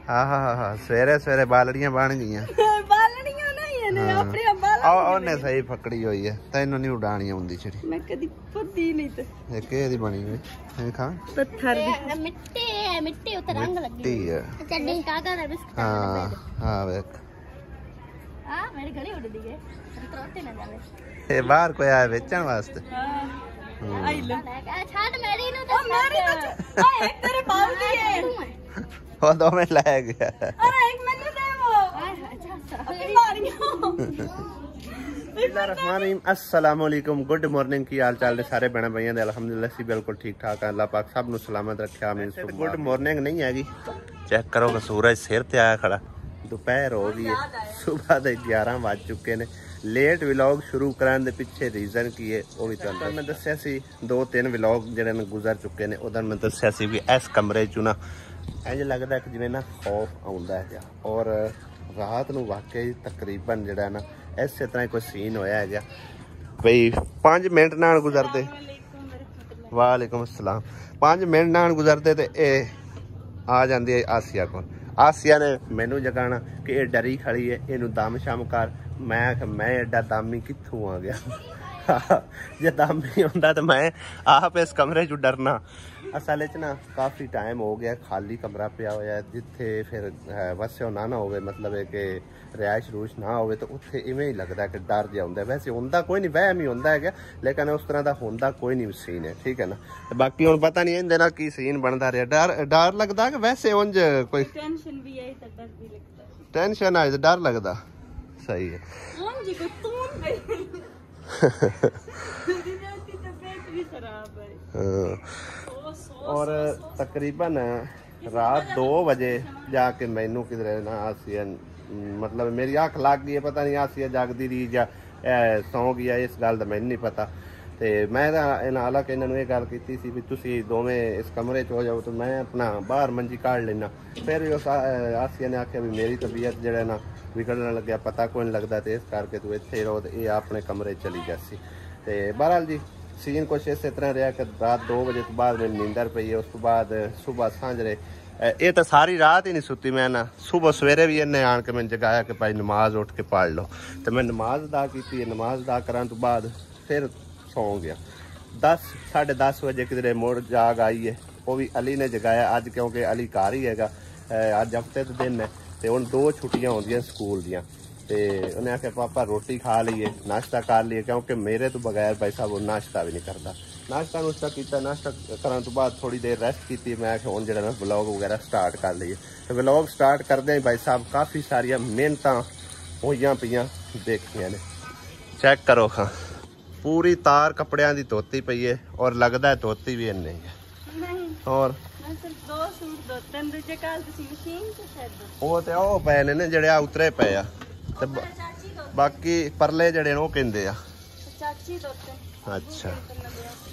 ਹਾਂ ਸਵੇਰੇ ਸਵੇਰੇ ਬਾਲੜੀਆਂ ਬਣ ਗਈਆਂ। ਬਾਲੜੀਆਂ ਨਹੀਂ ਨੇ ਆਪਣੇ ਬਾਲਾਂ ਉਹਨੇ ਸਹੀ ਫਕੜੀ ਹੋਈ ਹੈ, ਤੈਨੂੰ ਨਹੀਂ ਉਡਾਣੀ ਆਉਂਦੀ ਛੜੀ। ਮੈਂ ਕਦੀ ਪੱਦੀ ਨਹੀਂ ਤੇ ਇੱਕ ਇਹਦੀ ਬਣੀ ਹੋਈ ਇਹ ਖਾ ਪੱਥਰ ਦੀ ਮਿੱਟੀ ਹੈ, ਮਿੱਟੀ ਉੱਤੇ ਰੰਗ ਲੱਗੀ ਮਿੱਟੀ ਹੈ। ਚੱਡੀ ਕਾਗਾ ਦਾ ਬਿਸਕਟ ਹਾਂ ਵੇਖ ਆ ਮੇਰੀ ਗਲੀ ਉੱਡਦੀ ਹੈ, ਤਰੋਤੇ ਨਾ ਜਾਵੇ। ਇਹ ਬਾਹਰ ਕੋਈ ਆਇਆ ਵੇਚਣ ਵਾਸਤੇ। ਆਈ ਲੋ ਛੱਡ ਮੇਰੀ ਨੂੰ ਤਾਂ ਮੇਰੀ ਤਾਂ ਓਏ ਤੇਰੇ ਬਾਲ ਦੀ ਹੈ। ਉਹ 2 ਮਿੰਟ ਲੈ ਗਿਆ। ਅਰੇ ਇੱਕ ਮੈਨੂੰ ਦੇ अस्सलामुअलैकुम गुड मॉर्निंग की हाल चाल ने सारे भैन भाइयों ने अल्हम्दुलिल्लाह सी बिल्कुल ठीक ठाक है। अल्लाह पाक सब नु सलामत रखे आमीन। गुड मॉर्निंग नहीं हैगी, चेक करो कि सूरज सिर ते आया खड़ा, दोपहर हो गई है, सुबह के 11 बज चुके ने। लेट व्लॉग शुरू कराने के पिछे रीजन की है वो भी तुहानू मैं दस्सिया सी। 2-3 व्लॉग जिहड़े गुजर चुके ने उधर मैं दस्सिया सी भी इस कमरे चू ना इंज लगदा कि जिवें ना खौफ आउंदा है और रात नूं वाकई तकरीबन जिहड़ा ना इस तरह कोई सीन होया है बई 5 मिनट नाल गुजरते। वालेकुम अस्सलाम। 5 मिनट नाल गुजरते तो ये आ जाती है आसिया को। आसिया ने मैनू जगाना कि ये डरी खड़ी है, इनू दम शम कर। मैं एडा दामी कित्थों आ गया। जे दम नहीं होंदा तो मैं आप इस कमरे चो डरना। असल च ना काफ़ी टाइम हो गया खाली कमरा पिया होया जिथे फिर वस्यो ना होवे, मतलब है कि रिहाइश रूश ना होवे तो उत्थे इवें ही लगता कि डर जिहा हुंदा। वैसे हुंदा कोई नहीं, वहम ही हुंदा है, लेकिन उस तरह का हुंदा कोई नहीं सीन है, ठीक है ना। तो बाकी हुण पता नहीं इहदे नाल की सीन बनदा रहा। डर लगदा कि वैसे उंज कोई टेंशन भी आई तो डर भी लगता। टेंशन आई तो डर लगदा, सही है। उंज को तून पे तबीयत भी खराब है। और तकरीबन रात 2 बजे जाके मैनू किधरे ना आसिया, मतलब मेरी अख लग गई है, पता नहीं आसिया जागती रही या सौ गई, इस गल का मैनू नहीं पता। तो मैं हालांकि इन्होंने ये गल की सी भी तुसी दोवें इस कमरे च हो जाओ तो मैं अपना बाहर मंजी काढ़ लेना। फिर भी उस आसिया ने आख्या भी मेरी तबीयत जो ना बिगड़न लग्या, पता कोई नहीं लगता, तो इस करके तू इत्थे रहो, तो ये अपने कमरे चली जासी। तो बहरहाल जी सीन कुछ इस तरह रहा कि रात 2 बजे तो बाद मेरी नींदर पई है। उस तो बाद सुबह सांझरे ये तो सारी रात ही नहीं सुती मैं ना। सुबह सवेरे भी इन्हें आन के मैंने जगाया कि भाई नमाज उठ के पढ़ लो, तो मैं नमाज अदा की। नमाज अदा कराने तो बाद फिर सौ गया। 10-10:30 बजे किधरे मुड़ जाग आई है, वो भी अली ने जगाया अज, क्योंकि अली घर ही है। अज हफ्ते का दिन है तो हुण 2 छुट्टियां होंदियां स्कूल दियां। तो उन्हें आख्या पापा रोटी खा लीए, नाश्ता कर लीए, क्योंकि मेरे तो बगैर भाई साहब वो नाश्ता भी नहीं करता। नाश्ता नुश्ता किया, नाश्ता करने तो बाद थोड़ी देर रेस्ट की। मैं आख्या हुण जिहड़ा व्लॉग वगैरह स्टार्ट कर लीए। तो व्लॉग स्टार्ट करदे ही भाई साहब काफ़ी सारिया मेहनतां होईयां पईयां देखियां ने। चेक करो खां, पूरी तार कपड़ियां दी धोती पई है और लगदा है धोती भी इन्नी है। और ਉਹ ਤੇ ਉਹ ਪਏ ਨੇ ਜਿਹੜੇ ਆ ਉਤਰੇ ਪਏ ਆ, ਤੇ ਬਾਕੀ ਪਰਲੇ ਜਿਹੜੇ ਉਹ ਕਹਿੰਦੇ ਆ ਚਾਚੀ ਦੋਤੇ। ਅੱਛਾ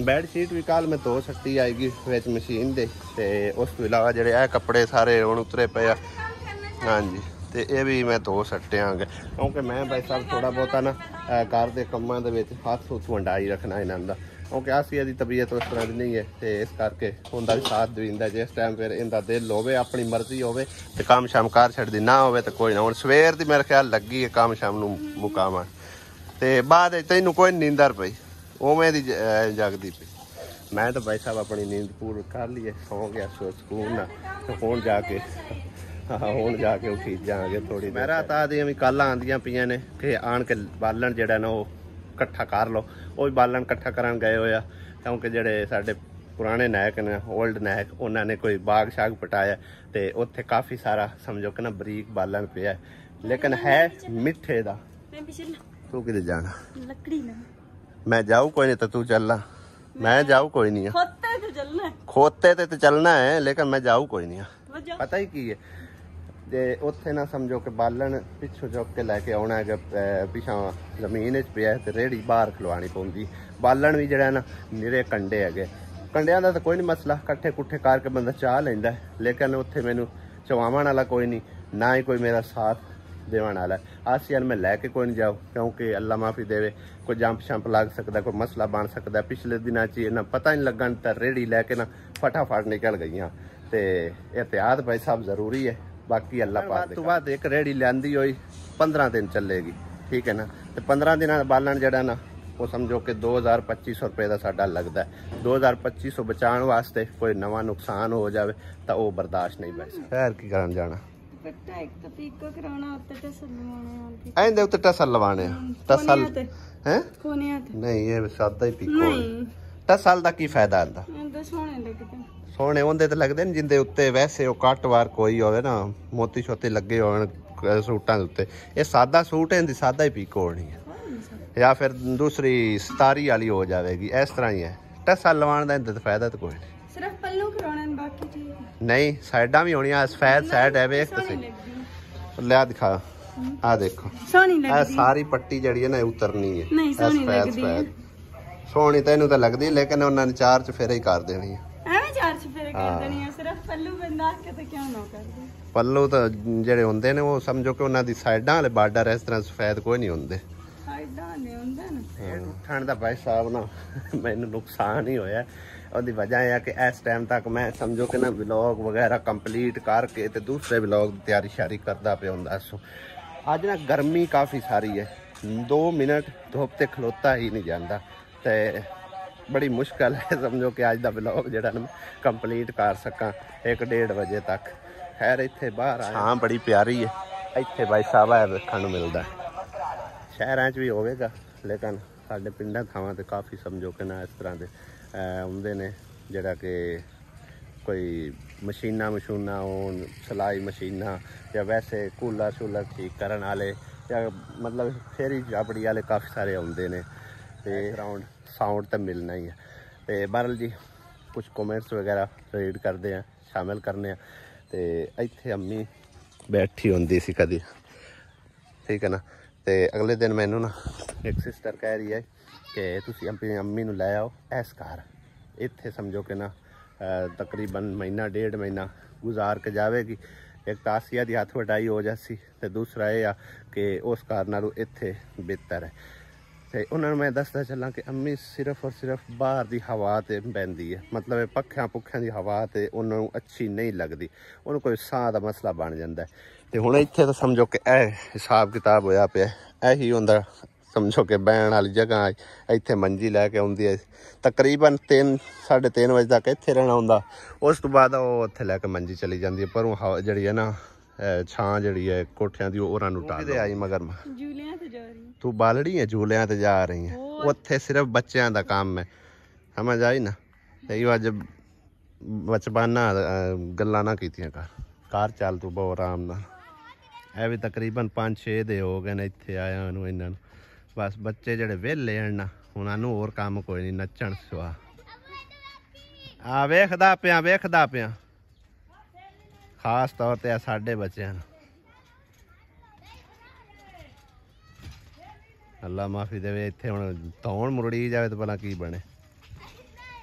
ਬੈੱਡ ਸ਼ੀਟ ਵੀ ਕੱਲ ਮੈਂ ਧੋ ਛੱਟੀ ਆਏਗੀ ਵਿੱਚ ਮਸ਼ੀਨ ਦੇ, ਤੇ ਉਸ ਤੋਂ ਇਲਾਵਾ ਜਿਹੜੇ ਆ ਕੱਪੜੇ ਸਾਰੇ ਹੁਣ ਉਤਰੇ ਪਏ ਆ। ਹਾਂਜੀ ਤੇ ਇਹ ਵੀ ਮੈਂ ਧੋ ਛੱਟਿਆਂਗੇ, ਕਿਉਂਕਿ ਮੈਂ ਭਾਈ ਸਾਹਿਬ ਥੋੜਾ ਬਹੁਤਾ ਨਾ ਘਰ ਦੇ ਕੰਮਾਂ ਦੇ ਵਿੱਚ ਹੱਥ ਹੁੱਥ ਵੰਡਾਈ ਰੱਖਣਾ ਇਹਨਾਂ ਦਾ, क्योंकि आसिया की तबीयत उस तरह की नहीं है। तो इस करके उनका भी साथ देंदा, जिस टाइम फिर इनका दिल होवे अपनी मर्जी होवे तो काम शाम कर छड्डी ना होवे तो कोई ना। हुण सवेर दी मेरे ख्याल लगी है काम शाम नूं मुकावा, तो बाद तैनूं कोई नींदर पई उवें दी जगदी पई। मैं तो भाई साहब अपनी नींद पूरी कर ली है, सौ गया सुकून ना। तो हुण जाके हुण जाके उठी जाके थोड़ी मेरा ता दी भी कल आंदियां पईयां ने कि आण के बालन जिहड़ा ना वो इकट्ठा कर लो। वो भी बालन इकट्ठा करन गए होया, क्योंकि जिहड़े साडे पुराने नायक ने ओल्ड नायक उन्होंने कोई बाग शाग पटाया, तो उत्थे काफ़ी सारा समझो कि ना बरीक बालन पिया, लेकिन है मिठे दा। तू किधर जाना? लकड़ी ना मैं जाऊँ कोई नहीं तो तू चलना। मैं जाऊँ कोई नहीं है, खोते तो चलना है, खोते तो चलना है, लेकिन मैं जाऊँ कोई नहीं है। पता ही की है जे उत्थे ना समझो कि बालन पिछों चुक के लैके आना है, पिछा जमीन च पिया तो रेहड़ी बाहर खलवानी पौंदी। बालन भी जिहड़ा ना निरे कंडे है, कंडियां दा तो कोई नहीं मसला, कट्ठे कुट्ठे करके बंदा चाह लैंदा है, लेकिन उत्थे मैनू चवावन वाला कोई नहीं, ना ही कोई मेरा साथ देवन वाला। आसिया मैं लैके कोई नहीं जाऊँ, क्योंकि अल्लाह माफ़ी देवे कोई जंप शंप लग सकता, कोई मसला बन सकता। पिछले दिनों च ना पता नहीं लगन तो रेहड़ी लैके ना फटाफट निकल गई। तो एहतियात भाई साहब ज़रूरी है, ਬਾਕੀ ਅੱਲਾ ਪਾਕ ਤੋਂ ਬਾਅਦ ਇੱਕ ਰੇੜੀ ਲਿਆਂਦੀ ਹੋਈ 15 ਦਿਨ ਚੱਲੇਗੀ, ਠੀਕ ਹੈ ਨਾ। ਤੇ 15 ਦਿਨਾਂ ਦਾ ਬਾਲਣ ਜਿਹੜਾ ਨਾ ਉਹ ਸਮਝੋ ਕਿ 2250 ਰੁਪਏ ਦਾ ਸਾਡਾ ਲੱਗਦਾ ਹੈ। 2250 ਬਚਾਉਣ ਵਾਸਤੇ ਕੋਈ ਨਵਾਂ ਨੁਕਸਾਨ ਹੋ ਜਾਵੇ ਤਾਂ ਉਹ ਬਰਦਾਸ਼ਤ ਨਹੀਂ ਬੈ ਸਕਦਾ। ਖੈਰ ਕੀ ਕਰਨ ਜਾਣਾ, ਬੱਟਾ ਇੱਕ ਤਾਂ ਪੀਕੋ ਕਰਾਉਣਾ ਉੱਤੇ ਟਸਲ ਲਵਾਉਣੇ ਆ, ਇਹਦੇ ਉੱਤੇ ਟਸਲ ਲਵਾਣੇ ਆ। ਟਸਲ ਹੈ ਕੋਨਿਆਂ ਤੇ ਨਹੀਂ, ਇਹ ਸਾਦਾ ਹੀ ਪੀਕੋ। ਨਹੀਂ ਟਸਲ ਦਾ ਕੀ ਫਾਇਦਾ ਆਂਦਾ? ਇਹਦੇ ਸੋਹਣੇ ਲੱਗਦੇ। ਸੋਹਣੇ ਉਹਦੇ ਤੇ ਲੱਗਦੇ ਨੇ ਜਿੰਦੇ ਉੱਤੇ ਵੈਸੇ ਉਹ ਕੱਟ ਵਾਰ ਕੋਈ ਹੋਵੇ ਨਾ, ਮੋਤੀ ਛੋਤੇ ਲੱਗੇ ਹੋਣ ਸੂਟਾਂ ਦੇ ਉੱਤੇ। ਇਹ ਸਾਦਾ ਸੂਟ ਹੈ, ਇਹਦੀ ਸਾਦਾ ਹੀ ਪੀਕੋ ਹੋਣੀ ਹੈ, ਜਾਂ ਫਿਰ ਦੂਸਰੀ ਸਤਾਰੀ ਵਾਲੀ ਹੋ ਜਾਵੇਗੀ। ਇਸ ਤਰ੍ਹਾਂ ਹੀ ਹੈ। ਟਸਲ ਲਵਾਉਣ ਦਾ ਇਹਦੇ ਤੇ ਫਾਇਦਾ ਤਾਂ ਕੋਈ ਨਹੀਂ। ਸਿਰਫ ਪੱਲੂ ਕਰਾਉਣੇ ਨੇ, ਬਾਕੀ ਠੀਕ ਹੈ। ਨਹੀਂ, ਸਾਈਡਾਂ ਵੀ ਹੋਣੀਆਂ। ਸਫੈਦ ਸਾਈਡ ਹੈ, ਵੇਖ ਤੁਸੀਂ ਲਿਆ ਦਿਖਾ, ਆ ਦੇਖੋ ਸੋਹਣੀ ਇਹ ਲੱਗਦੀ। ਸਾਰੀ ਪੱਟੀ ਜਿਹੜੀ ਹੈ ਨਾ ਉਤਰਨੀ ਹੈ। ਨਹੀਂ ਸੋਹਣੀ ਲੱਗਦੀ ਹੈ। ਸੋਹਣੀ ਤੈਨੂੰ ਤਾਂ ਲੱਗਦੀ, ਲੇਕਿਨ ਉਹਨਾਂ ਨੇ ਚਾਰ ਚਫੇਰੇ ਹੀ ਕਰ ਦੇਣੀ ਹੈ। ਐਵੇਂ ਚਾਰ ਚਫੇਰੇ ਕਰ ਦੇਣੀ ਹੈ। ਸਿਰਫ ਪੱਲੂ ਬੰਦਾ ਕੇ ਤੇ ਕਿਉਂ ਨਾ ਕਰਦੇ। ਪੱਲੂ ਤਾਂ ਜਿਹੜੇ ਹੁੰਦੇ ਨੇ ਉਹ ਸਮਝੋ ਕਿ ਉਹਨਾਂ ਦੀ ਸਾਈਡਾਂ ਵਾਲੇ ਬਾਰਡਰ ਇਸ ਤਰ੍ਹਾਂ ਸਫੈਦ ਕੋਈ ਨਹੀਂ ਹੁੰਦੇ। ਸਾਈਡਾਂ ਨੇ ਹੁੰਦਾ ਨਾ। ਉੱਠਣ ਦਾ ਭਾਈ ਸਾਹਿਬ ਨਾ ਮੈਨੂੰ ਨੁਕਸਾਨ ਹੀ ਹੋਇਆ। ਉਹਦੀ ਵਜ੍ਹਾ ਇਹ ਆ ਕਿ ਇਸ ਟਾਈਮ ਤੱਕ ਮੈਂ ਸਮਝੋ ਕਿ ਨਾ ਵਲੌਗ ਵਗੈਰਾ ਕੰਪਲੀਟ ਕਰਕੇ ਤੇ ਦੂਸਰੇ ਵਲੌਗ ਦੀ ਤਿਆਰੀ ਸ਼ਾਰੀ ਕਰਦਾ ਪਿਆ ਹੁੰਦਾ। ਸੋ ਅੱਜ ਨਾ ਗਰਮੀ ਕਾਫੀ ਸਾਰੀ ਹੈ, 2 ਮਿੰਟ ਧੁੱਪ ਤੇ ਖਲੋਤਾ ਹੀ ਨਹੀਂ ਜਾਂਦਾ ਤੇ ਬੜੀ ਮੁਸ਼ਕਲ ਹੈ ਸਮਝੋ ਕਿ ਅੱਜ ਦਾ ਵਲੌਗ ਜਿਹੜਾ ਨਾ ਕੰਪਲੀਟ ਕਰ ਸਕਾਂ 1-1:30 ਵਜੇ ਤੱਕ। ਖੈਰ ਇੱਥੇ ਬਾਹਰ ਆਇਆ, ਹਾਂ ਬੜੀ ਪਿਆਰੀ ਹੈ ਇੱਥੇ ਭਾਈ ਸਾਹਿਬ ਆ ਵੇਖਣ ਨੂੰ ਮਿਲਦਾ। ਸ਼ਹਿਰਾਂ 'ਚ ਵੀ ਹੋਵੇਗਾ, ਲੇਕਿਨ ਸਾਡੇ ਪਿੰਡਾਂ ਥਾਵਾਂ ਤੇ ਕਾਫੀ ਸਮਝੋ ਕਿ ਨਾ ਇਸ ਤਰ੍ਹਾਂ ਦੇ ਹੁੰਦੇ ਨੇ ਜਿਹੜਾ ਕਿ ਕੋਈ ਮਸ਼ੀਨਾਂ ਹੋਣ, ਸਿਲਾਈ ਮਸ਼ੀਨਾਂ ਜਾਂ ਵੈਸੇ ਕੂਲਰ ਸ਼ੂਲਰ ਠੀਕ ਕਰਨ ਵਾਲੇ ਜਾਂ ਮਤਲਬ ਫੇਰੀ ਚਾਪੜੀ ਵਾਲੇ ਕਾਫੀ ਸਾਰੇ ਆਉਂਦੇ ਨੇ ਤੇ ਗਰਾਊਂਡ ਸਾਊਂਡ ਤਾਂ ਮਿਲਣਾ ਹੀ ਹੈ। ਤੇ ਬਹਰਲ ਜੀ ਕੁਝ ਕਮੈਂਟਸ ਵਗੈਰਾ ਰੀਡ ਕਰਦੇ ਆ, ਸ਼ਾਮਿਲ ਕਰਨੇ ਆ। ਤੇ ਇੱਥੇ ਅੰਮੀ ਬੈਠੀ ਹੁੰਦੀ ਸੀ ਕਦੀ, ਠੀਕ ਹੈ ਨਾ। ਤੇ ਅਗਲੇ ਦਿਨ ਮੈਨੂੰ ਨਾ ਇੱਕ ਸਿਸਟਰ ਕਹਿ ਰਹੀ ਹੈ ਕਿ ਤੁਸੀਂ ਆਪਣੀ ਅੰਮੀ ਨੂੰ ਲੈ ਆਓ ਇਸ ਘਰ। ਇੱਥੇ ਸਮਝੋ ਕਿ ਨਾ ਤਕਰੀਬਨ 1.5 ਮਹੀਨਾ ਗੁਜ਼ਾਰ ਕੇ ਜਾਵੇਗੀ। ਇੱਕ ਤਾਂ ਆਸੀਆ ਦੀ ਹੱਥ ਵਟਾਈ ਹੋ ਜਾਸੀ ਤੇ ਦੂਸਰਾ ਇਹ ਆ ਕਿ ਉਸ ਘਰ ਨਾਲੋਂ ਇੱਥੇ ਬਿਹਤਰ ਹੈ। ਤੇ ਉਹਨਾਂ ਨੂੰ ਮੈਂ ਦੱਸਦਾ ਚੱਲਾਂ ਕਿ ਅੰਮੀ ਸਿਰਫ ਔਰ ਸਿਰਫ ਬਾਹਰ ਦੀ ਹਵਾ ਤੇ ਬਹਿੰਦੀ ਹੈ, ਮਤਲਬ ਇਹ ਪੱਖਿਆਂ ਦੀ ਹਵਾ ਤੇ ਉਹਨਾਂ ਨੂੰ ਅੱਛੀ ਨਹੀਂ ਲੱਗਦੀ, ਉਹਨੂੰ ਕੋਈ ਸਾਹ ਦਾ ਮਸਲਾ ਬਣ ਜਾਂਦਾ। ਤੇ ਹੁਣ ਇੱਥੇ ਤਾਂ ਸਮਝੋ ਕਿ ਇਹ ਹਿਸਾਬ ਕਿਤਾਬ ਹੋਇਆ ਪਿਆ, ਇਹੀ ਹੁੰਦਾ ਸਮਝੋ ਕਿ ਬਹਿਣ ਵਾਲੀ ਜਗ੍ਹਾ। ਇੱਥੇ ਮੰਜੀ ਲੈ ਕੇ ਆਉਂਦੀ ਹੈ, ਤਕਰੀਬਨ 3-3:30 ਵਜੇ ਤੱਕ ਇੱਥੇ ਰਹਿਣਾ ਹੁੰਦਾ। ਉਸ ਤੋਂ ਬਾਅਦ ਉਹ ਉੱਥੇ ਲੈ ਕੇ ਮੰਜੀ ਚਲੀ ਜਾਂਦੀ ਹੈ। ਪਰ ਉਹ ਹਵਾ ਜਿਹੜੀ ਹੈ ਨਾ ਛਾਂ ਜਿਹੜੀ ਹੈ ਕੋਠਿਆਂ ਦੀ ਉਹਨਾਂ ਨੂੰ ਟਾਲ ਆਈ। ਮਗਰ ਝੂਲਿਆਂ ਤੇ ਜਾ ਰਹੀ ਤੂੰ ਬਾਲੜੀ ਹੈ, ਝੂਲਿਆਂ ਤੇ ਜਾ ਰਹੀ ਹੈ। ਉੱਥੇ ਸਿਰਫ ਬੱਚਿਆਂ ਦਾ ਕੰਮ ਹੈ, ਸਮਝ ਆਈ ਨਾ। ਤੇ ਅੱਜ ਬਚਪਨਾ ਗੱਲਾਂ ਨਾ ਕੀਤੀਆਂ ਘਰ ਚੱਲ ਤੂੰ ਬਹੁਤ ਆਰਾਮ ਨਾਲ। ਇਹ ਵੀ ਤਕਰੀਬਨ 5-6 ਦੇ ਹੋ ਗਏ ਨੇ ਇੱਥੇ ਆਇਆ ਨੂੰ ਇਹਨਾਂ ਨੂੰ। ਬਸ ਬੱਚੇ ਜਿਹੜੇ ਵਿਹਲੇ ਹਨ ਨਾ, ਉਹਨਾਂ ਨੂੰ ਹੋਰ ਕੰਮ ਕੋਈ ਨਹੀਂ, ਨੱਚਣ ਸਿਵਾ। ਆ ਵੇਖਦਾ ਪਿਆ ਖਾਸ ਤੌਰ ਤੇ ਆ ਸਾਡੇ ਬੱਚਿਆਂ ਨੂੰ। ਅੱਲਾ ਮਾਫੀ ਦੇਵੇ, ਇੱਥੇ ਹੁਣ ਧੌਣ ਮੁਰੜੀ ਜਾਵੇ ਤਾਂ ਭਲਾ ਕੀ ਬਣੇ।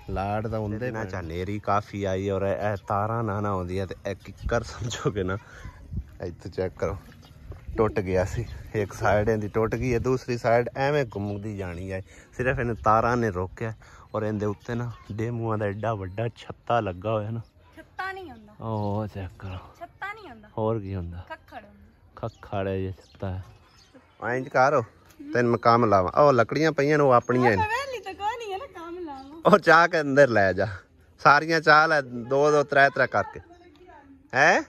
ਲਾੜ ਤਾਂ ਹੁੰਦੇ ਨਾ। ਹਨੇਰੀ ਕਾਫੀ ਆਈ ਔਰ ਇਹ ਤਾਰਾਂ ਨਾ ਆਉਂਦੀਆਂ ਤੇ ਇਹ ਕਿੱਕਰ ਸਮਝੋਗੇ ਨਾ। ਇੱਥੇ ਚੈੱਕ ਕਰੋ, ਟੁੱਟ ਗਿਆ ਸੀ। ਇੱਕ ਸਾਈਡ ਇਹਦੀ ਟੁੱਟ ਗਈ ਹੈ, ਦੂਸਰੀ ਸਾਈਡ ਐਵੇਂ ਘੁੰਮਦੀ ਜਾਣੀ ਹੈ। ਸਿਰਫ ਇਹਨੂੰ ਤਾਰਾਂ ਨੇ ਰੋਕਿਆ ਔਰ ਇਹਦੇ ਉੱਤੇ ਨਾ ਡੇਮੂਆਂ ਦਾ ਐਡਾ ਵੱਡਾ ਛੱਤਾ ਲੱਗਾ ਹੋਇਆ ਨਾ। ਛੱਤਾ ਨਹੀਂ ਹੁੰਦਾ, ਉਹ ਚੈੱਕ ਕਰੋ। ਛੱਤਾ ਨਹੀਂ ਹੁੰਦਾ, ਹੋਰ ਕੀ ਹੁੰਦਾ? ਖੱਖੜ ਹੈ ਜੇ ਛੱਤਾ ਹੈ। ਇੰਜ ਕਰੋ ਤੈਨੂੰ ਮੈਂ ਕੰਮ ਲਾਵਾਂ। ਉਹ ਲੱਕੜੀਆਂ ਪਈਆਂ ਨੇ, ਉਹ ਆਪਣੀਆਂ ਨੇ। ਵੇਲੀ ਤਾਂ ਕੋਈ ਨਹੀਂ ਹੈ ਨਾ, ਕੰਮ ਲਾਵਾਂ। ਉਹ ਚਾਹ ਕੇ ਅੰਦਰ ਲੈ ਜਾ, ਸਾਰੀਆਂ ਚਾਹ ਲੈ 2-2 3-3 ਕਰਕੇ ਹੈ।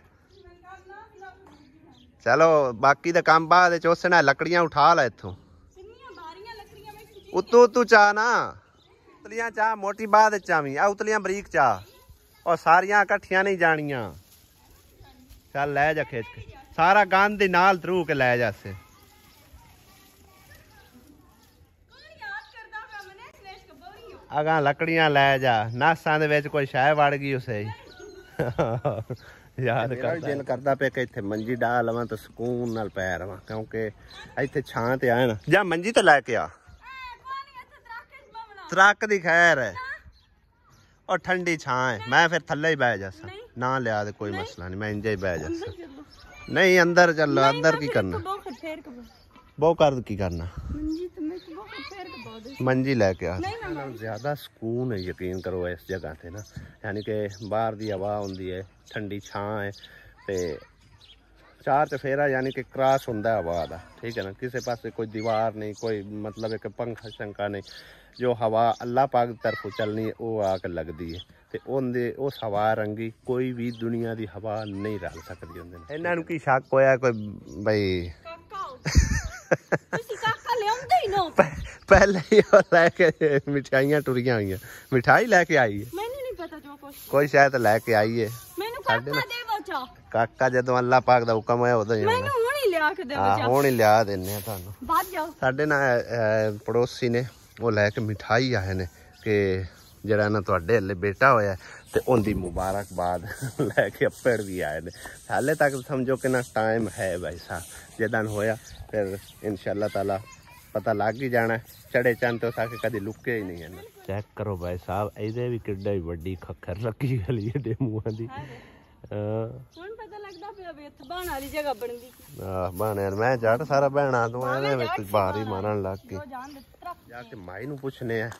ਚਲੋ ਬਾਕੀ ਦਾ ਕੰਮ ਬਾਅਦ ਚ ਉਸਨੇ ਲੱਕੜੀਆਂ ਉਠਾ ਲੈ ਇੱਥੋਂ। ਉਤੋਂ ਚਾਹ ਨਾ, ਉਤਲੀਆਂ ਚਾਹ ਮੋਟੀ ਬਾਅਦ ਚਾਵੀਂ, ਆ ਉਤਲੀਆਂ ਬਰੀਕ ਚਾਹ। ਉਹ ਸਾਰੀਆਂ ਇਕੱਠੀਆਂ ਨਹੀਂ ਜਾਣੀਆਂ। ਚੱਲ ਲੈ ਜਾ ਖਿੱਚ ਕੇ, ਸਾਰਾ ਗੰਦ ਦੇ ਨਾਲ ਧਰੂ ਕੇ ਲੈ ਜਾ ਸੇ। ਅਗਾਂ ਲੱਕੜੀਆਂ ਲੈ ਜਾ, ਨਾਸਾਂ ਦੇ ਵਿੱਚ ਕੋਈ ਸ਼ੈ ਵੜ ਗਈ ਉਸੇ ਯਾਦ ਦਿਲ ਕਰਦਾ ਪਿਆ ਕਿ ਇੱਥੇ ਮੰਜੀ ਡਾ ਲਵਾਂ ਤਾਂ ਸਕੂਨ ਨਾਲ ਪੈ ਰਵਾਂ, ਕਿਉਂਕਿ ਇੱਥੇ ਛਾਂ ਤੇ ਆਏ ਨਾ। ਜਾਂ ਮੰਜੀ ਤੇ ਲੈ ਕੇ ਆ, ਤਰੱਕ ਦੀ ਖੈਰ ਹੈ। ਉਹ ਠੰਡੀ ਛਾਂ ਹੈ, ਮੈਂ ਫਿਰ ਥੱਲੇ ਹੀ ਬਹਿ ਜਾਸਾਂ। ਨਾ ਲਿਆ ਤੇ ਕੋਈ ਮਸਲਾ ਨਹੀਂ, ਮੈਂ ਇੰਜੇ ਹੀ ਬਹਿ ਜਾਸਾਂ। ਨਹੀਂ ਅੰਦਰ ਚੱਲੋ, ਅੰਦਰ ਕੀ ਕਰਨਾ? ਬਹੁ ਕਰ ਕੀ ਕਰਨਾ? ਮੰਜੀ ਲੈ ਕੇ ਆ। ਜ਼ਿਆਦਾ ਸਕੂਨ ਹੈ, ਯਕੀਨ ਕਰੋ ਇਸ ਜਗ੍ਹਾ ਤੇ ਨਾ। ਯਾਨੀ ਕਿ ਬਾਹਰ ਦੀ ਹਵਾ ਹੁੰਦੀ ਹੈ, ਠੰਡੀ ਛਾਂ ਹੈ ਤੇ चार चफेरा यानी कि क्रॉस होंदा हवा दा, ठीक है ना। किसी पास कोई दीवार नहीं, कोई मतलब एक पंखा शंका नहीं, जो हवा अल्लाह पाक की तरफों चलनी है वो आके लगती है। ते उनदे उस हवा रंगी कोई भी दुनिया की हवा नहीं रल सकती। इन्हां नूं की शक होया कोई बई पहले ही लैके मिठाइयां टुरियां हुई, मिठाई लैके आई है, कोई शायद लैके आई है। काका जदों अल्लाह पाक दा हुक्म होया उदों ही हुण ही लिया देने तुहानूं। साडे ना पड़ोसी ने वो लैके मिठाई आए ने कि जरा ना तुहाडे हल्ले बेटा होया ते उनदी मुबारकबाद लैके अप्पड़ भी आए ने। हाले तक समझो कि ना टाइम है भाई साहब, जदन होया फिर इंशाअल्लाह ताला पता लग ही जाना। चढ़े चंद तो साके कदी लुके ही नहीं है ना। चेक करो भाई साहब, इहदे भी किड्डी वड्डी खखर लगी गली है डेमूआं दी। ਹੁਣ ਪਤਾ ਲੱਗਦਾ ਪਿਆ ਵੀ ਇੱਥੇ ਬਾਣ ਵਾਲੀ ਜਗ੍ਹਾ ਬਣ ਗਈ। ਬਾਣੇ ਮੈਂ ਜੱਟ ਸਾਰਾ ਬਹਿਣਾ ਤੂੰ ਐਵੇਂ ਵਿੱਚ ਬਾਹਰ ਹੀ ਮਾਰਨ ਲੱਗ ਗਈ। ਜਾ ਕੇ ਮਾਈ ਨੂੰ ਪੁੱਛਨੇ ਆ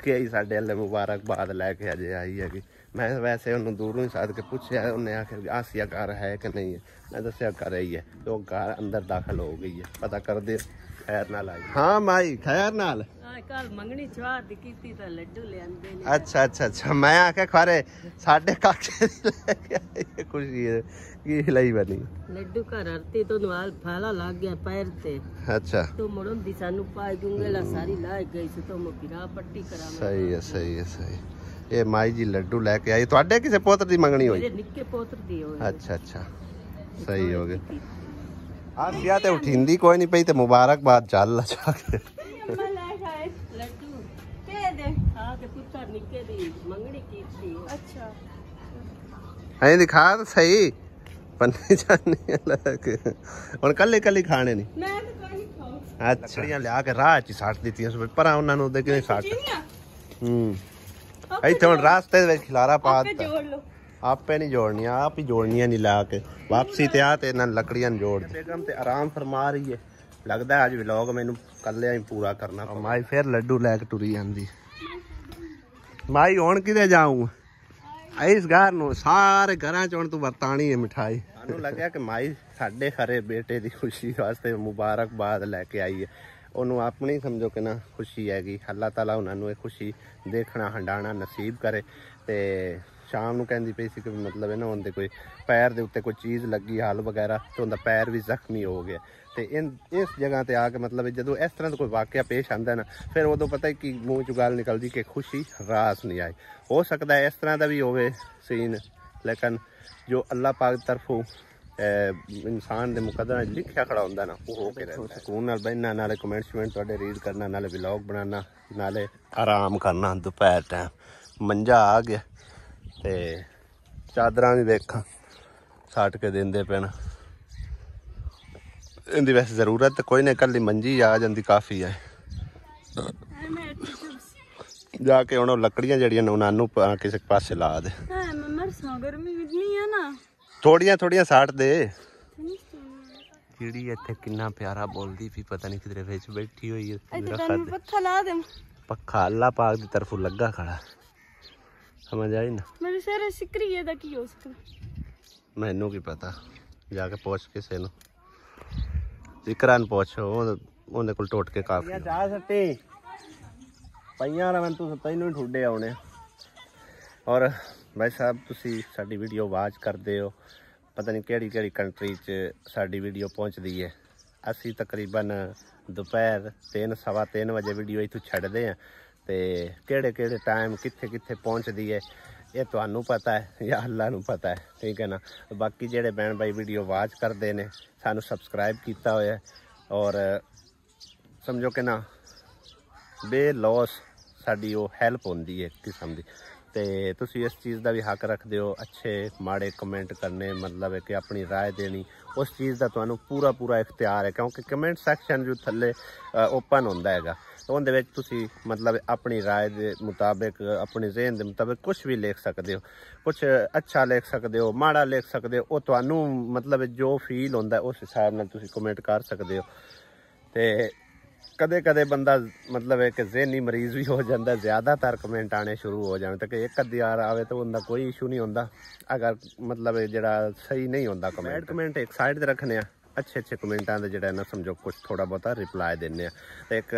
ਕਿ ਆਈ ਸਾਡੇ ਹੱਲੇ ਮੁਬਾਰਕਬਾਦ ਲੈ ਕੇ ਅਜੇ ਆਈ ਹੈਗੀ। ਮੈਂ ਵੈਸੇ ਉਹਨੂੰ ਦੂਰੋਂ ਹੀ ਸਾਧ ਕੇ ਪੁੱਛਿਆ, ਉਹਨੇ ਆਖਿਆ ਆਸੀਆ ਘਰ ਹੈ ਕਿ ਨਹੀਂ ਹੈ। मैं दसिया घर ही है, तो घर अंदर दाखिल हो गई है, पता कर दे खैर नाल आई। हाँ माई खैर नाल कल मंगनी चवार दी कीती तो लड्डू ले आंदे ने। अच्छा अच्छा अच्छा, मैं आखे खारे साडे काके लेके आई खुशी है की लई बनी लड्डू घर आरती तो नाल फाला लग गया पैर ते। अच्छा तो मुड़न दी सानू पाई गुंगला सारी ला गई से तो मैं पिरा पट्टी करा। सही है सही है सही। ये माई जी लड्डू लेके आई, ਤੁਹਾਡੇ ਕਿਸੇ ਪੁੱਤਰ ਦੀ ਮੰਗਣੀ ਹੋਈ? मेरे निक्के पोत्र दी होई। अच्छा अच्छा सही हो गया। आसिया ते उठिंदी कोई नहीं पई ते मुबारकबाद चल जाके लड्डू के दे। हां ते पुत्र निक्के दी मंगनी कीती। अच्छा ऐ दिखा तो सही पन्ने जाने लग हुन कल्ले कल्ले खाने नहीं। मैं तो कोई नहीं खाऊं। अच्छा लकड़ियां लिया के राह च सट दित्तियां पर उन्हां नूं दे के सट। ਇੱਥੇ ਹੁਣ ਰਾਸਤੇ ਵਿੱਚ ਖਿਲਾਰਾ ਪਾ ਦਿੱਤਾ। जोड़ लो आपे नहीं जोड़निया, आप ही जोड़निया नहीं ला के वापसी ते आ ते ना लकड़ियां जोड़। बेगम ते आराम फरमा रही है, लगता है आज व्लॉग मैनू कल्ले ही पूरा करना। माई फिर लड्डू लैके टुरी आंदी। माई हुण किते जाऊं इस घर नूं सारे घरां च हुण तू वरतानी है मिठाई। सानू लग्या कि माई साडे खरे बेटे दी खुशी वास्ते मुबारकबाद लैके आई है। ਉਹਨੂੰ ਆਪਣੀ ਸਮਝੋ ਕਿ ਨਾ ਖੁਸ਼ੀ ਹੈਗੀ। ਅੱਲਾਹ ਤਾਲਾ ਉਹਨਾਂ ਨੂੰ ਇਹ ਖੁਸ਼ੀ ਦੇਖਣਾ ਹੰਡਾਣਾ ਨਸੀਬ ਕਰੇ। ਤੇ ਸ਼ਾਮ ਨੂੰ ਕਹਿੰਦੀ ਪਈ ਸੀ ਕਿ ਮਤਲਬ ਇਹਨਾਂ ਉਹਦੇ ਕੋਈ ਪੈਰ ਦੇ ਉੱਤੇ ਕੋਈ ਚੀਜ਼ ਲੱਗੀ ਹਲ ਵਗੈਰਾ ਤੇ ਉਹਦਾ ਪੈਰ ਵੀ ਜ਼ਖਮੀ ਹੋ ਗਿਆ। ਤੇ ਇਸ ਜਗ੍ਹਾ ਤੇ ਆ ਕੇ ਮਤਲਬ ਜਦੋਂ ਇਸ ਤਰ੍ਹਾਂ ਦਾ ਕੋਈ ਵਾਕਿਆ ਪੇਸ਼ ਆਂਦਾ ਨਾ ਫਿਰ ਉਦੋਂ ਪਤਾ ਕਿ ਮੂੰਹ ਚੋਂ ਗੱਲ ਨਿਕਲਦੀ ਕਿ ਖੁਸ਼ੀ ਰਾਸ ਨਹੀਂ ਆਈ। ਹੋ ਸਕਦਾ ਹੈ ਇਸ ਤਰ੍ਹਾਂ ਦਾ ਵੀ ਹੋਵੇ ਸੀਨ, ਲੇਕਿਨ ਜੋ ਅੱਲਾਹ ਪਾਕ ਦੀ ਤਰਫੋਂ इंसान के मुकदर लिखा खड़ा होंगे ना वो हो के रहता। सुकून नाल बहना, नाले कमेंट शमेंट थोड़े रीड करना, नाले व्लॉग बनाना, नाले आराम करना। दोपहर टाइम मंजा आ गया ते चादर भी देखा सट के देंदे पे। इनकी वैसे जरूरत तो कोई नहीं, कल मंजी आ जाती काफ़ी है। जाके हूँ लकड़ियां जड़ियां उन्होंने किसी पासे ला दे। थोड़ियां थोड़ियां साट दे। चिड़ी इत्थे किन्ना प्यारा बोलदी भी, पता नहीं किधरे विच बैठी हुई है। पक्खा ला दे। पक्खा अल्लाह पाक दी तरफों लगा खड़ा, समझ आई ना। मेरे सिर सिकरी दा की हो सकदा मैनू की पता, जाके पूछ किसे नु जिकरान पूछो ओंदे कोल टुट के काफी जा सट्टी पईयां रवन तू तैनू ही ठुडे आउणे। और भाई साहब तुसी साडी वीडियो वाच करदे हो, पता नहीं केड़ी केड़ी कंट्री च साडी वीडियो पहुँचती है। असी तकरीबन दोपहर 3-3:15 बजे वीडियो इत्थों छड्डदे हैं ते केड़े केड़े टाइम कित्थे कित्थे पहुँचती है ये तुहानू पता है या अल्लाह नू पता है, ठीक है ना। बाकी जेड़े बहन भाई वीडियो वाच करते हैं सानू सबसक्राइब किया होया और समझो कि ना बेलॉस साडी वो हैल्प होंदी है एक किस्म की। तो तुसी इस चीज़ का भी हक रखते हो अच्छे माड़े कमेंट करने, मतलब है कि अपनी राय देनी, उस चीज़ का तुहानू पूरा पूरा इख्तियार है क्योंकि कमेंट सैक्शन जो थल्ले ओपन होंदा हैगा तो उहदे विच तुसी मतलब अपनी राय के मुताबिक अपने ज़हन के मुताबिक कुछ भी लिख सकते हो, कुछ अच्छा लिख सकते हो, माड़ा लिख सकते हो, वो तुहानू मतलब जो फील होंदा है उस हिसाब नाल तुसी कमेंट कर सकते हो। तो ਕਦੇ ਕਦੇ ਬੰਦਾ ਮਤਲਬ ਹੈ ਕਿ ਜ਼ਹਿਨੀ ਮਰੀਜ਼ ਵੀ ਹੋ ਜਾਂਦਾ, ਜ਼ਿਆਦਾਤਰ ਕਮੈਂਟ ਆਣੇ ਸ਼ੁਰੂ ਹੋ ਜਾਣ ਤੇ ਕਿ ਇੱਕ ਅੱਧੀ ਵਾਰ ਆਵੇ ਤਾਂ ਉਹਦਾ ਕੋਈ ਇਸ਼ੂ ਨਹੀਂ ਹੁੰਦਾ। ਅਗਰ ਮਤਲਬ ਜਿਹੜਾ ਸਹੀ ਨਹੀਂ ਹੁੰਦਾ ਕਮੈਂਟ ਇੱਕ ਸਾਈਡ ਤੇ ਰੱਖਣੇ ਆ, ਅੱਛੇ ਕਮੈਂਟਾਂ ਦੇ ਜਿਹੜਾ ਨਾ ਸਮਝੋ ਕੁਝ ਥੋੜਾ ਬਹੁਤਾ ਰਿਪਲਾਈ ਦਿੰਦੇ ਆ। ਤੇ ਇੱਕ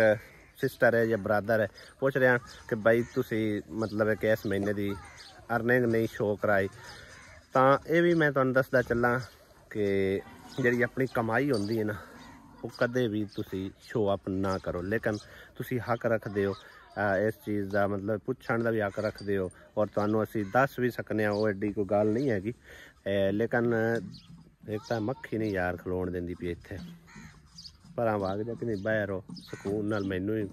ਸਿਸਟਰ ਹੈ ਜਾਂ ਬ੍ਰਦਰ ਹੈ ਪੁੱਛ ਰਿਹਾ ਕਿ ਬਾਈ ਤੁਸੀਂ ਮਤਲਬ ਹੈ ਕਿ ਇਸ ਮਹੀਨੇ ਦੀ ਅਰਨਿੰਗ ਨਹੀਂ ਸ਼ੋਅ ਕਰਾਈ, ਤਾਂ ਇਹ ਵੀ ਮੈਂ ਤੁਹਾਨੂੰ ਦੱਸਦਾ ਚੱਲਾਂ ਕਿ ਜਿਹੜੀ ਆਪਣੀ ਕਮਾਈ ਹੁੰਦੀ ਹੈ ਨਾ ਉਹ ਕਦੇ ਵੀ ਤੁਸੀਂ ਸ਼ੋਅ ਅਪ ਨਾ ਕਰੋ, ਲੇਕਿਨ ਤੁਸੀਂ ਹੱਕ ਰੱਖਦੇ ਹੋ ਇਸ ਚੀਜ਼ ਦਾ, ਮਤਲਬ ਪੁੱਛਣ ਦਾ ਵੀ ਹੱਕ ਰੱਖਦੇ ਹੋ ਔਰ ਤੁਹਾਨੂੰ ਅਸੀਂ ਦੱਸ ਵੀ ਸਕਨੇ ਆ, ਉਹ ਐਡੀ ਕੋਈ ਗੱਲ ਨਹੀਂ ਹੈਗੀ। ਲੇਕਿਨ ਇੱਕ ਤਾਂ ਮੱਖੀ ਨਹੀਂ ਯਾਰ ਖਲੋਣ ਦਿੰਦੀ ਪਈ ਇੱਥੇ, ਭਰਾ ਵਾਗ ਜਾ ਕਿ ਨਹੀਂ ਬਹਿ ਰਹੋ ਸਕੂਨ ਨਾਲ, ਮੈਨੂੰ ਹੀ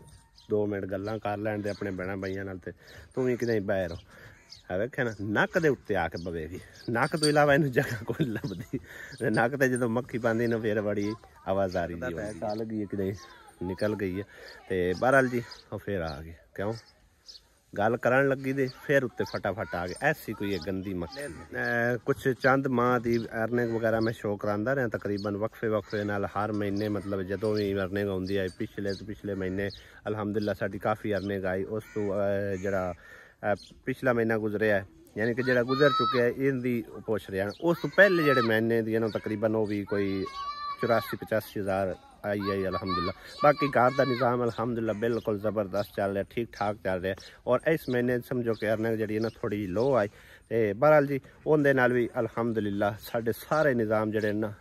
2 ਮਿੰਟ ਗੱਲਾਂ ਕਰ ਲੈਣ ਦੇ ਆਪਣੇ ਭੈਣਾਂ ਬਾਈਆਂ ਨਾਲ, ਤੇ ਤੂੰ ਵੀ ਕਿਤੇ ਬਹਿ ਰਹੋ। ਵੇਖਿਆ ਨਾ ਨੱਕ ਦੇ ਉੱਤੇ ਆ ਕੇ ਬਵੇਗੀ, ਨੱਕ ਤੋਂ ਇਲਾਵਾ ਇਹਨੂੰ ਜਗ੍ਹਾ ਕੋਈ ਲੱਭਦੀ, ਨੱਕ ਤੇ ਜਦੋਂ ਮੱਖੀ ਪਾਉਂਦੀ ਨਾ ਫਿਰ ਬੜੀ ਆਵਾਜ਼ ਆ ਰਹੀ ਜੀ, ਚੱਲ ਗਈ ਕਿ ਨਹੀਂ ਨਿਕਲ ਗਈ ਹੈ। ਤੇ ਬਹਰਹਾਲ ਜੀ ਉਹ ਫਿਰ ਆ ਗਏ, ਕਿਉਂ ਗੱਲ ਕਰਨ ਲੱਗੀ ਤੇ ਫਿਰ ਉੱਤੇ ਫਟਾਫਟ ਆ ਗਏ। ਐਸੀ ਕੋਈ ਗੰਦੀ ਮੱਖੀ। ਕੁਛ ਚੰਦ ਮਾਹ ਦੀ ਅਰਨਿੰਗ ਵਗੈਰਾ ਮੈਂ ਸ਼ੋਅ ਕਰਾਉਂਦਾ ਰਿਹਾ ਤਕਰੀਬਨ ਵਕਫੇ ਨਾਲ ਹਰ ਮਹੀਨੇ, ਮਤਲਬ ਜਦੋਂ ਵੀ ਅਰਨਿੰਗ ਆਉਂਦੀ ਹੈ। ਪਿਛਲੇ ਮਹੀਨੇ ਅਲਹਮਦੁਲਿਲਾ ਸਾਡੀ ਕਾਫੀ ਅਰਨਿੰਗ ਆਈ। ਉਸ ਤੋਂ ਜਿਹੜਾ ਪਿਛਲਾ ਮਹੀਨਾ ਗੁਜ਼ਰਿਆ ਯਾਨੀ ਕਿ ਜਿਹੜਾ ਗੁਜ਼ਰ ਚੁੱਕਿਆ ਇਹਦੀ ਪੁੱਛ ਰਿਹਾ, ਉਸ ਤੋਂ ਪਹਿਲੇ ਜਿਹੜੇ ਮਹੀਨੇ ਦੀ ਤਕਰੀਬਨ ਉਹ ਵੀ ਕੋਈ 84-85 ਹਜ਼ਾਰ आई अलहमदिल्ला। बाकी घर का निज़ाम अलहमदिल्ला बिल्कुल ज़बरदस्त चल रहा, ठीक ठाक चल रहा। और इस महीने समझो कि अर्निंग जी ना थोड़ी लो आई, तो बहरहाल जी उनके नाल भी अलहमदिल्ला साढ़े सारे निज़ाम जड़े ना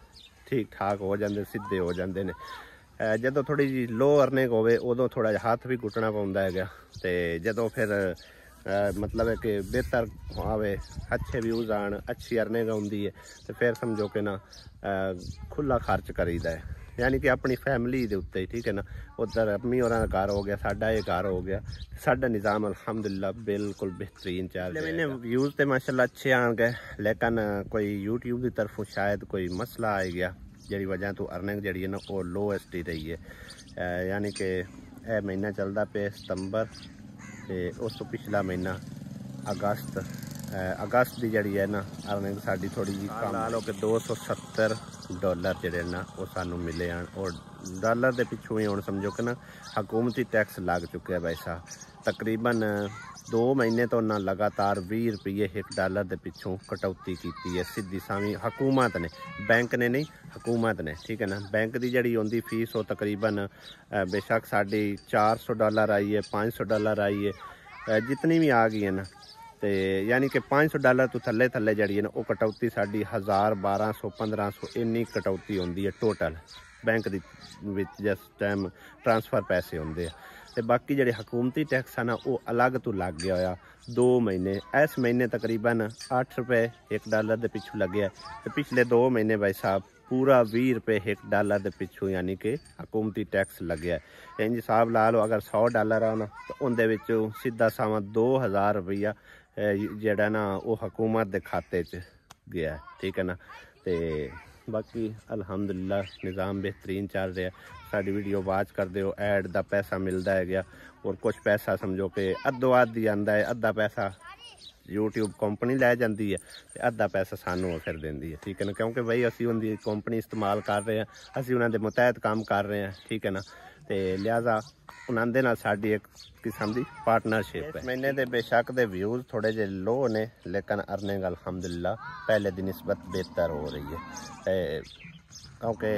ठीक ठाक हो जाते, सीधे हो जाते हैं। जदों थोड़ी जी लो अर्निंग होवे उदों थोड़ा जिहा हाथ भी कुटना पौंदा है, तो जदों फिर मतलब है कि बेहतर आवे, अच्छे व्यूज़ आन, अच्छी अर्निंग आउंदी है, तो फिर समझो कि ना खुला खर्च करीदा है, यानी कि अपनी फैमिली के उत्ते, ठीक है ना। उधर अम्मी और घर हो गया, साडा ये घर हो गया, साडा निज़ाम अल्हम्दुलिल्लाह बिल्कुल बेहतरीन चल रहा है। मैंने व्यूज़ तो माशाल्लाह अच्छे आ गए, लेकिन कोई यूट्यूब की तरफों शायद कोई मसला आ गया जी वजह तो अर्निंग जी है ना वो लोएस्ट ही रही है। यानी कि यह महीना चलता पे सितंबर, तो उस तो पिछला महीना अगस्त की जी है ना अर्निंग साड़ी थोड़ी जी कम ला लो कि $270 जोड़े ना वो सानू मिले हैं। और डॉलर के पिछों ही हम समझो कि ना हुकूमती टैक्स लग चुके हैं पैसा तकरीबन 2 महीने तो ना लगातार 20 रुपये $1 के पिछों कटौती की है सीधी सावी हुकूमत ने, बैंक ने नहीं, हुकूमत ने, ठीक है ना। बैंक की जी आँदी फीस वो तकरीबन बेशक साड़ी $400 आई है, $500 आई है, जितनी भी आ गई है ना, तो यानी कि $500 तो थले थले जी है ना वो कटौती साड़ी 1000, 1200, 1500 इन्नी कटौती होंगी है टोटल बैंक की जिस टाइम ट्रांसफर पैसे होंगे। तो बाकी जो हुकूमती टैक्स है ना वो अलग तो लग गया होया 2 महीने। इस महीने तकरीबन $8 $1 के पिछू लगे है, तो पिछले 2 महीने भाई साहब पूरा $20 $1 के पिछू यानी कि हुकूमती टैक्स लगे है। इंज हिसाब ला लो अगर $100 आ ना तो उनके सीधा सावा 2000 रुपया जड़ा ना वो हुकूमत के खाते च गया है, ठीक है ना। तो बाकी अल्हम्दुलिल्लाह निज़ाम बेहतरीन चल रहा है। साड़ी वीडियो वाच कर दो, ऐड का पैसा मिलता है गया, और कुछ पैसा समझो कि अद्धो अद्धी आंदा है, अद्धा पैसा यूट्यूब कंपनी लै जाती है, तो अद्धा पैसा सानू फिर देंदी है, ठीक है ना। क्योंकि भाई असी उनकी कंपनी इस्तेमाल कर रहे हैं, असी उन्होंने मुतहत काम कर रहे हैं, ठीक है ना। तो लिहाजा उन्होंने नाल साडी एक किस्म की पार्टनरशिप है। महीने के बेशक दे व्यूज़ थोड़े जे लो ने, लेकिन अर्निंग अल्हम्दुलिल्लाह पहले की निस्बत बेहतर हो रही है। क्योंकि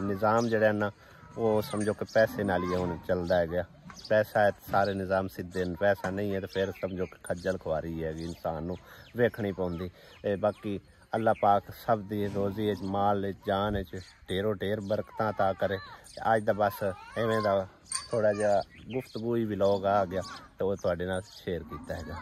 निज़ाम जड़ा ना वो समझो कि पैसे नाल ही हुण चलदा है गया, पैसा है सारे निज़ाम सीधे, पैसा नहीं है तो फिर समझो कि खज्जल खुआरी है इंसान को वेखनी पौंदी। बाकी अल्लाह पाक सब दी रोज़ी माल जान ढेरों ढेर बरकतां अता करे। अज दा बस इवें दा थोड़ा जिहा गुफ्तगू ही व्लॉग आ गया तो वो तुहाडे नाल शेयर कीता है।